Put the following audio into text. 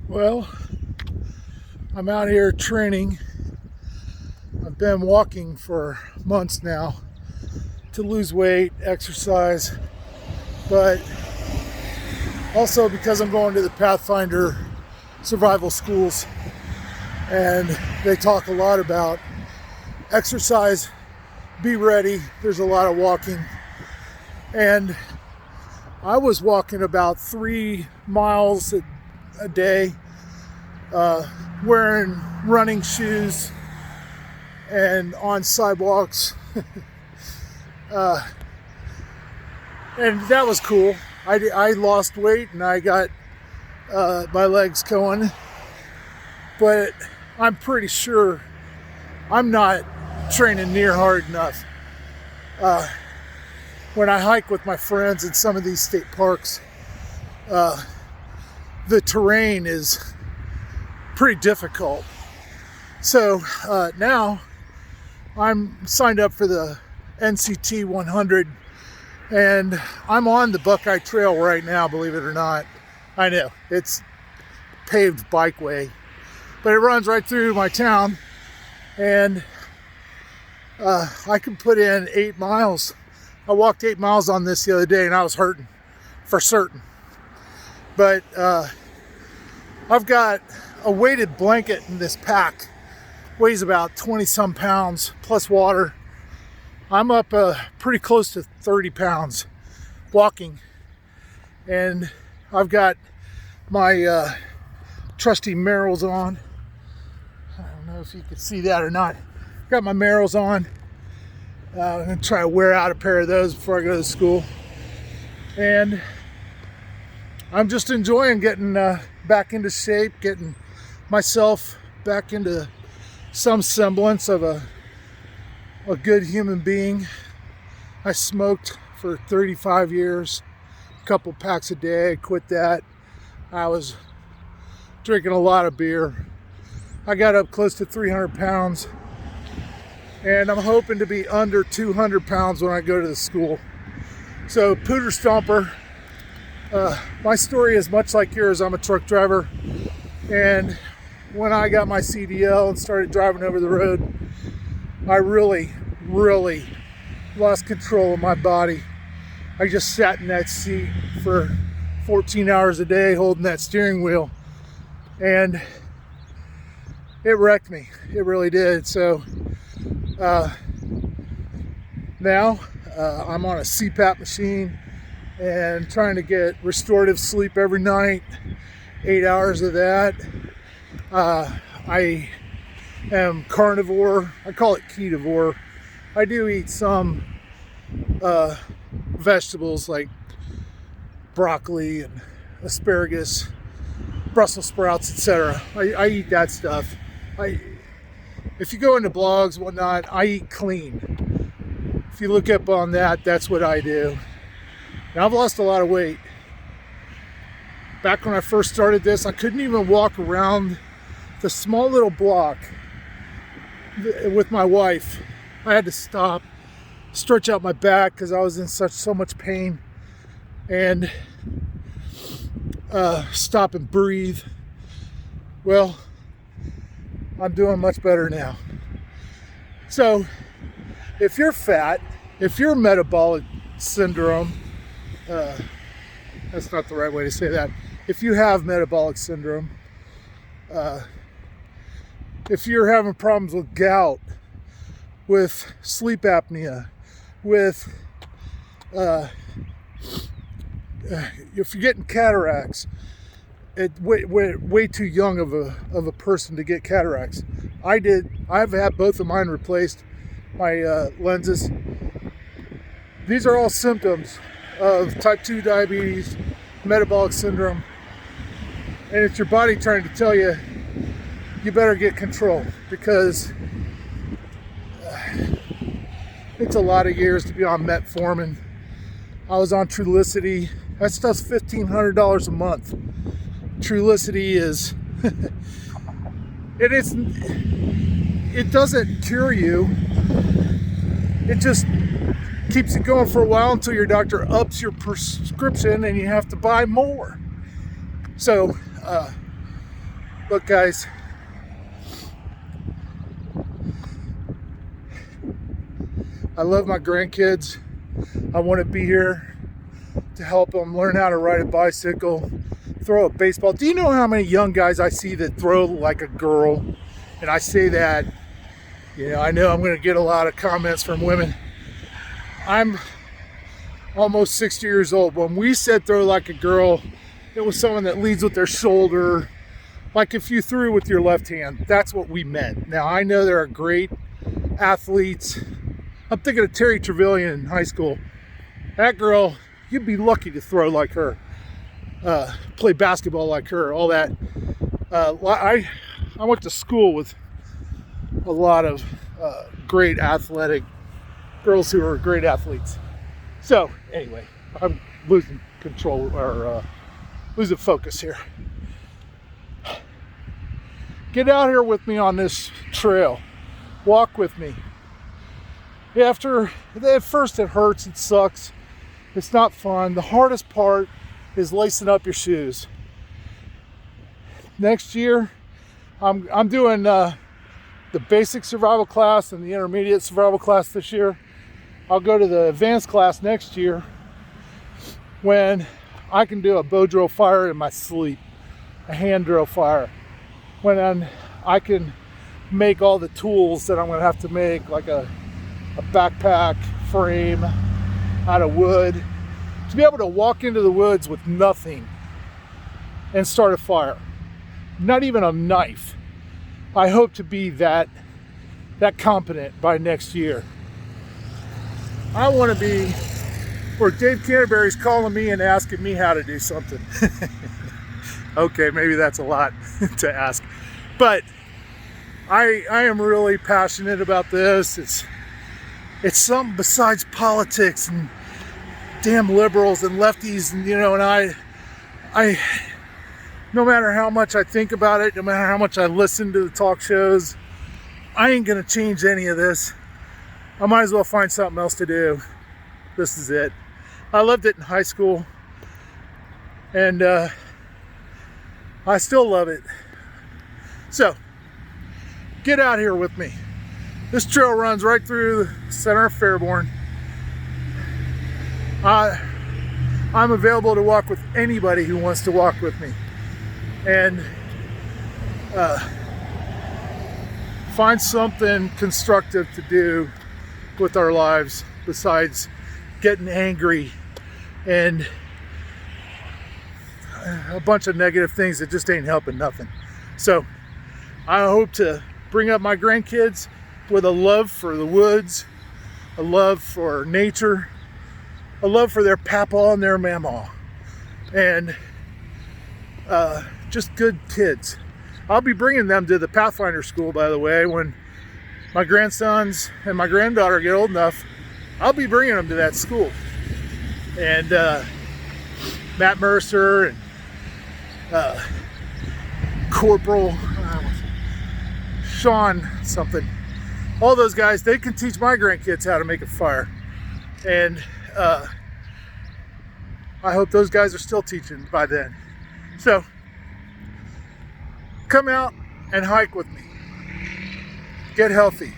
Well, I'm out here training. I've been walking for months now to lose weight, exercise, but also because I'm going to the Pathfinder survival schools, and they talk a lot about exercise, be ready. There's a lot of walking, and I was walking about 3 miles a day, wearing running shoes and on sidewalks. And that was cool. I lost weight and I got my legs going, but I'm pretty sure I'm not training near hard enough. When I hike with my friends in some of these state parks, the terrain is pretty difficult. So now I'm signed up for the NCT 100, and I'm on the Buckeye Trail right now, believe it or not. I know, it's paved bikeway, but it runs right through my town, and I can put in 8 miles. I walked 8 miles on this the other day and I was hurting for certain. But I've got a weighted blanket in this pack, weighs about 20 some pounds plus water. I'm up pretty close to 30 pounds walking, and I've got my trusty Merrells on. I don't know if you can see that or not. Got my Merrells on. I'm gonna try to wear out a pair of those before I go to school, and I'm just enjoying getting back into shape, getting myself back into some semblance of a good human being. I smoked for 35 years, a couple packs a day. I quit that. I was drinking a lot of beer. I got up close to 300 pounds, and I'm hoping to be under 200 pounds when I go to the school. So, Pooter Stomper. My story is much like yours. I'm a truck driver, and when I got my CDL and started driving over the road, I really lost control of my body. I just sat in that seat for 14 hours a day holding that steering wheel, and it wrecked me. It really did. So now I'm on a CPAP machine and trying to get restorative sleep every night, 8 hours of that. I am carnivore. I call it ketovore. I do eat some vegetables like broccoli and asparagus, Brussels sprouts, etc. I eat that stuff. If you go into blogs and whatnot, I eat clean. If you look up on that, that's what I do. And I've lost a lot of weight. Back when I first started this, I couldn't even walk around the small little block with my wife. I had to stop, stretch out my back because I was in so much pain, and stop and breathe. Well, I'm doing much better now. So if you're fat, if you're metabolic syndrome, that's not the right way to say that. If you have metabolic syndrome, if you're having problems with gout, with sleep apnea, with if you're getting cataracts, way too young of a person to get cataracts. I've had both of mine replaced, my lenses. These are all symptoms of type 2 diabetes, metabolic syndrome, and it's your body trying to tell you, you better get control, because it's a lot of years to be on metformin. I was on Trulicity. That stuff's $1,500 a month. Trulicity is, it doesn't cure you. It just keeps it going for a while until your doctor ups your prescription and you have to buy more. So Look, guys, I love my grandkids. I want to be here to help them learn how to ride a bicycle, throw a baseball. Do you know how many young guys I see that throw like a girl? And I say that, I know I'm going to get a lot of comments from women. I'm almost 60 years old. When we said throw like a girl, it was someone that leads with their shoulder. Like if you threw with your left hand, that's what we meant. Now, I know there are great athletes. I'm thinking of Terry Trevelyan in high school. That girl, you'd be lucky to throw like her, play basketball like her, all that. I went to school with a lot of great athletic girls who are great athletes. So anyway, I'm losing control or losing focus here. Get out here with me on this trail. Walk with me. At first it hurts, it sucks. It's not fun. The hardest part is lacing up your shoes. Next year, I'm doing the basic survival class and the intermediate survival class this year. I'll go to the advanced class next year when I can do a bow drill fire in my sleep, a hand drill fire. When I can make all the tools that I'm going to have to make, like a backpack frame out of wood, to be able to walk into the woods with nothing and start a fire. Not even a knife. I hope to be that competent by next year. I want to be where Dave Canterbury's calling me and asking me how to do something. Okay, maybe that's a lot to ask, but I am really passionate about this. It's something besides politics and damn liberals and lefties, and and I no matter how much I think about it, no matter how much I listen to the talk shows, I ain't gonna change any of this. I might as well find something else to do. This is it. I loved it in high school, and I still love it. So get out here with me. This trail runs right through the center of Fairborn. I'm available to walk with anybody who wants to walk with me. And find something constructive to do with our lives besides getting angry and a bunch of negative things that just ain't helping nothing. So I hope to bring up my grandkids with a love for the woods, a love for nature, a love for their papa and their mama, and just good kids. I'll be bringing them to the Pathfinder school, by the way, when my grandsons and my granddaughter get old enough. I'll be bringing them to that school. And Matt Mercer and Corporal Sean something, all those guys, they can teach my grandkids how to make a fire. And I hope those guys are still teaching by then. So come out and hike with me. Get healthy.